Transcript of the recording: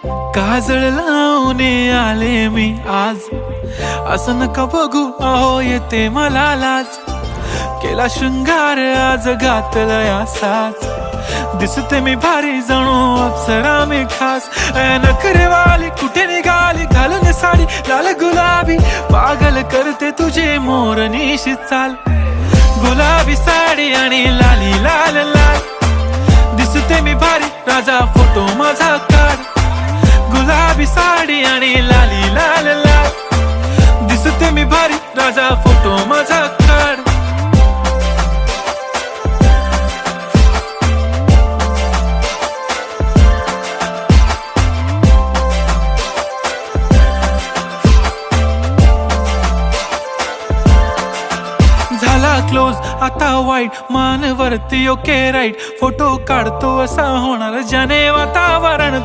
काजळ लावून आले मी आज, असं नका बघू अहो येते मला लाज. केला शृंगार आज घातला साज, दिसते मी भारी जणू अप्सरा मी खास. नखरेवाली कुठे निघाली घालून साडी लाल गुलाबी, पागल करते तुझे मोरनीशी चाल. गुलाबी साडी आणि लाली लाल लाल, दिसते मी भारी राजा फोटो माझा काढ. गुलाबी साडी आणि लाली लाल लाल, दिसते मी भारी राजा फोटो माझा काढ. झाला क्लोज आता वाईट, मान वरती ओके राईट. फोटो काढतो असा होणार ज्याने वातावरण